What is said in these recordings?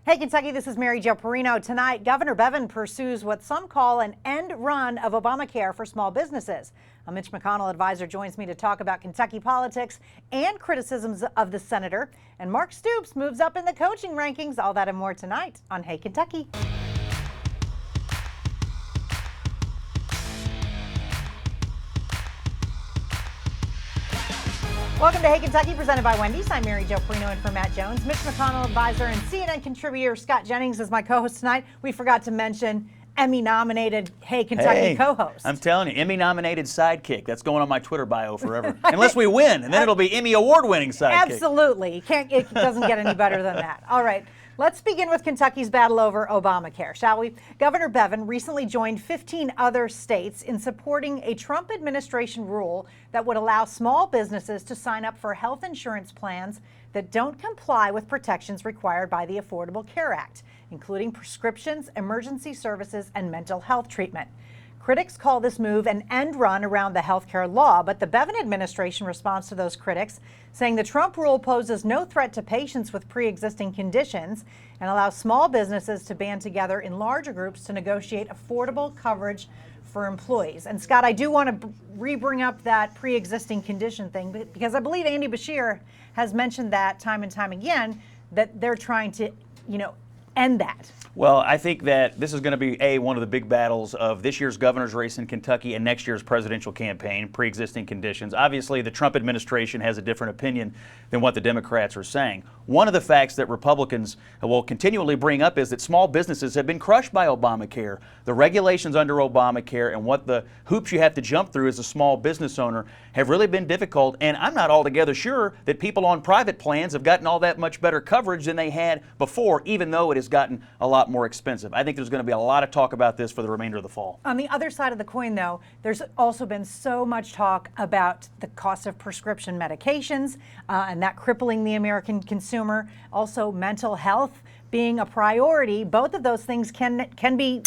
Hey, Kentucky, this is Mary Jo Perino. Tonight, Governor Bevin pursues what some call an end run of Obamacare for small businesses. A Mitch McConnell advisor joins me to talk about Kentucky politics and criticisms of the senator. And Mark Stoops moves up in the coaching rankings. All that and more tonight on Hey, Kentucky. Welcome to Hey Kentucky, presented by Wendy's. I'm Mary Jo Perino in for Matt Jones. Mitch McConnell advisor and CNN contributor Scott Jennings is my co-host tonight. We forgot to mention Emmy-nominated Hey Kentucky co-host. I'm telling you, Emmy-nominated sidekick. That's going on my Twitter bio forever. Unless we win, and then it'll be Emmy award-winning sidekick. Absolutely. It doesn't get any better than that. All right. Let's begin with Kentucky's battle over Obamacare, shall we? Governor Bevin recently joined 15 other states in supporting a Trump administration rule that would allow small businesses to sign up for health insurance plans that don't comply with protections required by the Affordable Care Act, including prescriptions, emergency services, and mental health treatment. Critics call this move an end run around the health care law, but the Bevin administration responds to those critics, saying the Trump rule poses no threat to patients with pre-existing conditions and allows small businesses to band together in larger groups to negotiate affordable coverage for employees. And Scott, I do want to re-bring up that pre-existing condition thing because I believe Andy Beshear has mentioned that time and time again, that they're trying to, end that. Well, I think that this is going to be, one of the big battles of this year's governor's race in Kentucky and next year's presidential campaign, pre-existing conditions. Obviously, the Trump administration has a different opinion than what the Democrats are saying. One of the facts that Republicans will continually bring up is that small businesses have been crushed by Obamacare. The regulations under Obamacare and what the hoops you have to jump through as a small business owner have really been difficult, and I'm not altogether sure that people on private plans have gotten all that much better coverage than they had before, even though it has gotten a lot more expensive. I think there's going to be a lot of talk about this for the remainder of the fall. On the other side of the coin, though, there's also been so much talk about the cost of prescription medications and that crippling the American consumer. Also, mental health being a priority. Both of those things can be,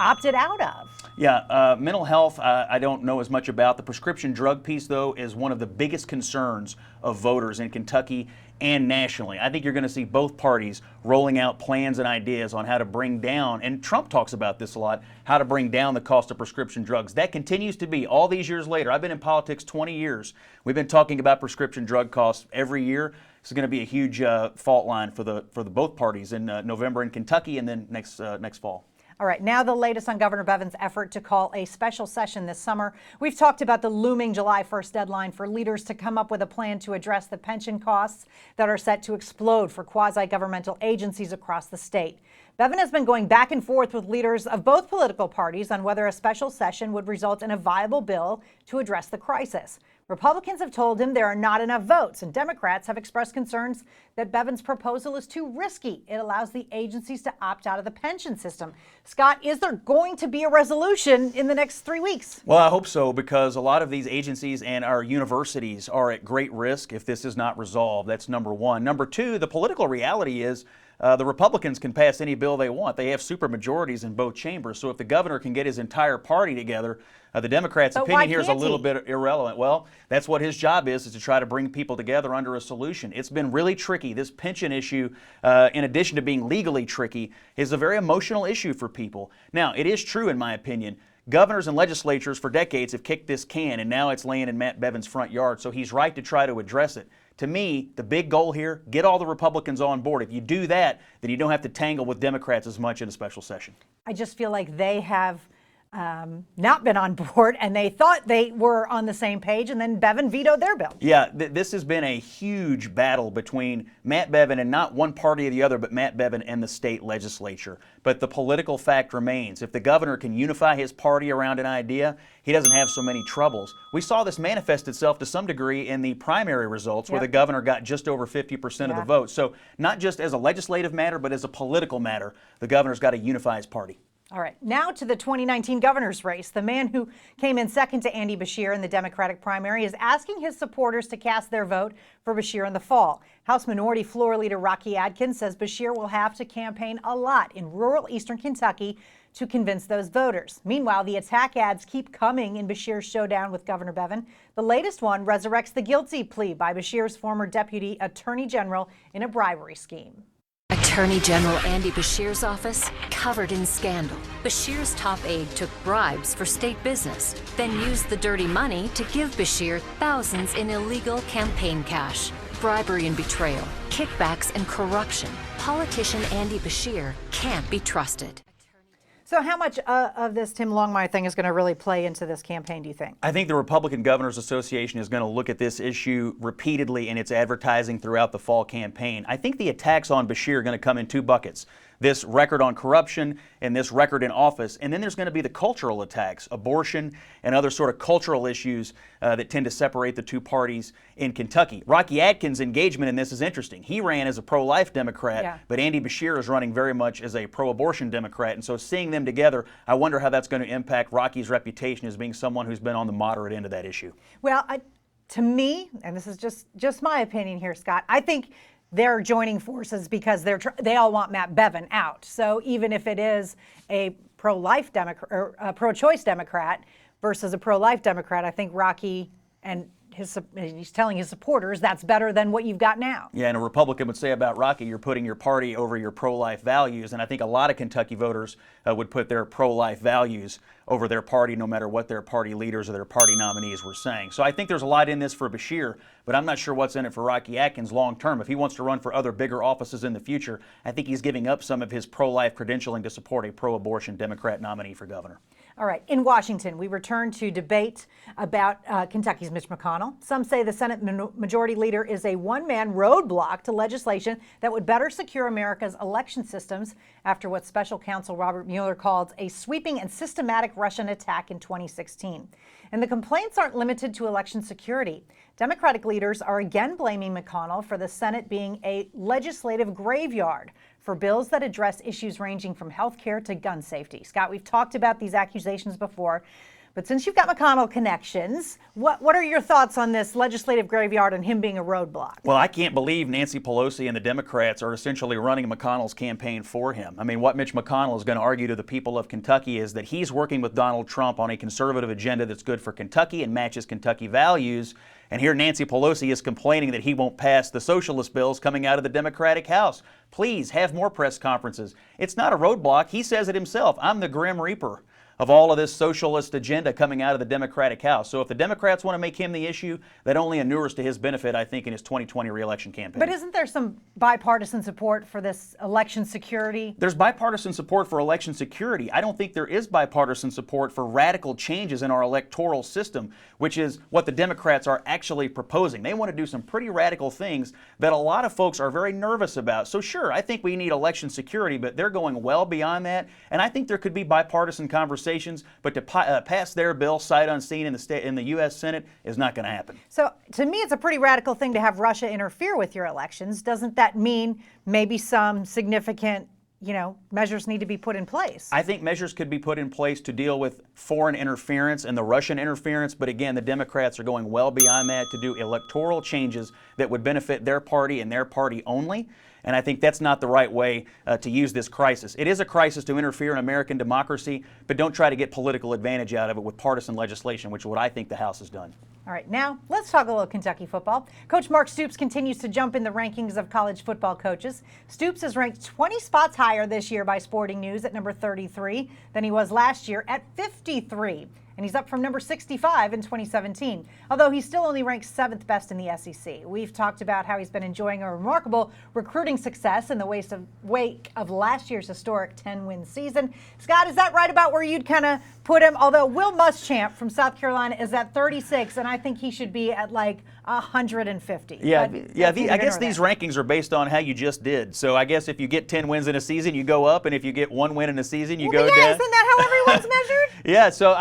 opted out of. Yeah, mental health, I don't know as much about. The prescription drug piece, though, is one of the biggest concerns of voters in Kentucky and nationally. I think you're going to see both parties rolling out plans and ideas on how to bring down, and Trump talks about this a lot, how to bring down the cost of prescription drugs. That continues to be, all these years later, I've been in politics 20 years. We've been talking about prescription drug costs every year. This is going to be a huge fault line for the both parties in November in Kentucky and then next fall. All right, now the latest on Governor Bevin's effort to call a special session this summer. We've talked about the looming July 1st deadline for leaders to come up with a plan to address the pension costs that are set to explode for quasi-governmental agencies across the state. Bevin has been going back and forth with leaders of both political parties on whether a special session would result in a viable bill to address the crisis. Republicans have told him there are not enough votes, and Democrats have expressed concerns that Bevin's proposal is too risky. It allows the agencies to opt out of the pension system. Scott, is there going to be a resolution in the next 3 weeks? Well, I hope so, because a lot of these agencies and our universities are at great risk if this is not resolved. That's number one. Number two, the political reality is the Republicans can pass any bill they want. They have supermajorities in both chambers. So if the governor can get his entire party together, the Democrats' opinion here is a little bit irrelevant. Well, that's what his job is to try to bring people together under a solution. It's been really tricky. This pension issue, in addition to being legally tricky, is a very emotional issue for people. Now, it is true, in my opinion, governors and legislatures for decades have kicked this can, and now it's laying in Matt Bevin's front yard, so he's right to try to address it. To me, the big goal here, get all the Republicans on board. If you do that, then you don't have to tangle with Democrats as much in a special session. I just feel like they have not been on board, and they thought they were on the same page, and then Bevin vetoed their bill. Yeah, this has been a huge battle between Matt Bevin and not one party or the other, but Matt Bevin and the state legislature. But the political fact remains. If the governor can unify his party around an idea, he doesn't have so many troubles. We saw this manifest itself to some degree in the primary results where the governor got just over 50% of the vote. So not just as a legislative matter, but as a political matter, the governor's got to unify his party. All right, now to the 2019 governor's race. The man who came in second to Andy Beshear in the Democratic primary is asking his supporters to cast their vote for Beshear in the fall. House Minority Floor Leader Rocky Adkins says Beshear will have to campaign a lot in rural eastern Kentucky to convince those voters. Meanwhile, the attack ads keep coming in Beshear's showdown with Governor Bevin. The latest one resurrects the guilty plea by Beshear's former deputy attorney general in a bribery scheme. Attorney General Andy Beshear's office covered in scandal. Beshear's top aide took bribes for state business, then used the dirty money to give Beshear thousands in illegal campaign cash. Bribery and betrayal, kickbacks and corruption. Politician Andy Beshear can't be trusted. So how much of this Tim Longmire thing is going to really play into this campaign, do you think? I think the Republican Governors Association is going to look at this issue repeatedly in its advertising throughout the fall campaign. I think the attacks on Beshear are going to come in two buckets. This record on corruption and this record in office. And then there's going to be the cultural attacks, abortion and other sort of cultural issues that tend to separate the two parties in Kentucky. Rocky Adkins' engagement in this is interesting. He ran as a pro-life Democrat, but Andy Beshear is running very much as a pro-abortion Democrat. And so seeing them together, I wonder how that's going to impact Rocky's reputation as being someone who's been on the moderate end of that issue. Well, to me, and this is just my opinion here, Scott, I think they're joining forces because they all want Matt Bevin out. So even if it is a pro-life Democrat or a pro-choice Democrat versus a pro-life Democrat, I think Rocky and he's telling his supporters that's better than what you've got now. Yeah, and a Republican would say about Rocky, you're putting your party over your pro-life values, and I think a lot of Kentucky voters would put their pro-life values over their party, no matter what their party leaders or their party nominees were saying. So I think there's a lot in this for Beshear, but I'm not sure what's in it for Rocky Adkins long term. If he wants to run for other bigger offices in the future, I think he's giving up some of his pro-life credentialing to support a pro-abortion Democrat nominee for governor. All right. In Washington, we return to debate about Kentucky's Mitch McConnell. Some say the Senate Majority Leader is a one-man roadblock to legislation that would better secure America's election systems after what Special Counsel Robert Mueller called a sweeping and systematic Russian attack in 2016. And the complaints aren't limited to election security. Democratic leaders are again blaming McConnell for the Senate being a legislative graveyard for bills that address issues ranging from health care to gun safety. Scott, we've talked about these accusations before, but since you've got McConnell connections, what are your thoughts on this legislative graveyard and him being a roadblock? Well, I can't believe Nancy Pelosi and the Democrats are essentially running McConnell's campaign for him. I mean, what Mitch McConnell is going to argue to the people of Kentucky is that he's working with Donald Trump on a conservative agenda that's good for Kentucky and matches Kentucky values. And here Nancy Pelosi is complaining that he won't pass the socialist bills coming out of the Democratic House. Please have more press conferences. It's not a roadblock. He says it himself. I'm the Grim Reaper of all of this socialist agenda coming out of the Democratic House. So if the Democrats want to make him the issue, that only inures to his benefit, I think, in his 2020 reelection campaign. But isn't there some bipartisan support for this election security? There's bipartisan support for election security. I don't think there is bipartisan support for radical changes in our electoral system, which is what the Democrats are actually proposing. They want to do some pretty radical things that a lot of folks are very nervous about. So sure, I think we need election security, but they're going well beyond that. And I think there could be bipartisan conversations, but to pass their bill sight unseen in the U.S. Senate is not going to happen. So to me, it's a pretty radical thing to have Russia interfere with your elections. Doesn't that mean maybe some significant, measures need to be put in place? I think measures could be put in place to deal with foreign interference and the Russian interference. But again, the Democrats are going well beyond that to do electoral changes that would benefit their party and their party only. And I think that's not the right way to use this crisis. It is a crisis to interfere in American democracy, but don't try to get political advantage out of it with partisan legislation, which is what I think the House has done. All right, now let's talk a little Kentucky football. Coach Mark Stoops continues to jump in the rankings of college football coaches. Stoops is ranked 20 spots higher this year by Sporting News at number 33 than he was last year at 53. And he's up from number 65 in 2017, although he still only ranks 7th best in the SEC. We've talked about how he's been enjoying a remarkable recruiting success in the wake of last year's historic 10-win season. Scott, is that right about where you'd kind of put him? Although Will Muschamp from South Carolina is at 36, and I think he should be at like 150. Yeah, I guess these rankings are based on how you just did. So I guess if you get 10 wins in a season, you go up, and if you get 1 win in a season, you go down. Isn't that how everyone's measured? Yeah, so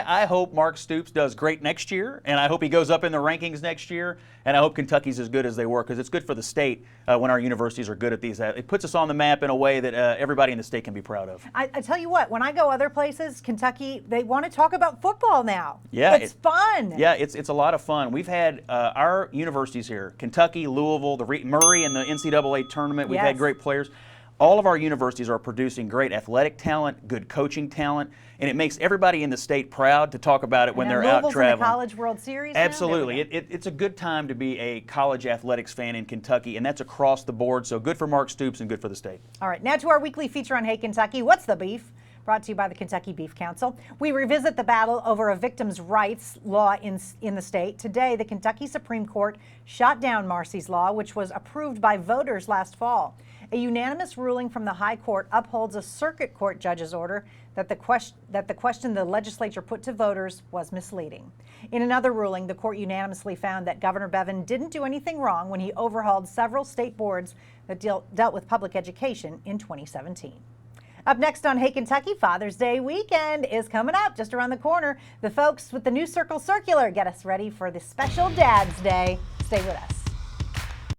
I hope Mark Stoops does great next year, and I hope he goes up in the rankings next year, and I hope Kentucky's as good as they were, because it's good for the state when our universities are good at these. It puts us on the map in a way that everybody in the state can be proud of. I tell you what, when I go other places, Kentucky, they want to talk about football now. Yeah, it's fun. Yeah, it's a lot of fun. We've had our universities here, Kentucky, Louisville, Murray in the NCAA tournament. We've had great players. All of our universities are producing great athletic talent, good coaching talent, and it makes everybody in the state proud to talk about it when they're out Louisville's traveling. in the College World Series now? Absolutely. It's a good time to be a college athletics fan in Kentucky, and that's across the board. So good for Mark Stoops and good for the state. All right, now to our weekly feature on Hey Kentucky, What's the Beef? Brought to you by the Kentucky Beef Council. We revisit the battle over a victim's rights law in the state. Today, the Kentucky Supreme Court shot down Marcy's law, which was approved by voters last fall. A unanimous ruling from the High Court upholds a circuit court judge's order that the question the legislature put to voters was misleading. In another ruling, the court unanimously found that Governor Bevin didn't do anything wrong when he overhauled several state boards that dealt with public education in 2017. Up next on Hey Kentucky, Father's Day weekend is coming up just around the corner. The folks with the new Circle Circular get us ready for the special Dad's Day. Stay with us.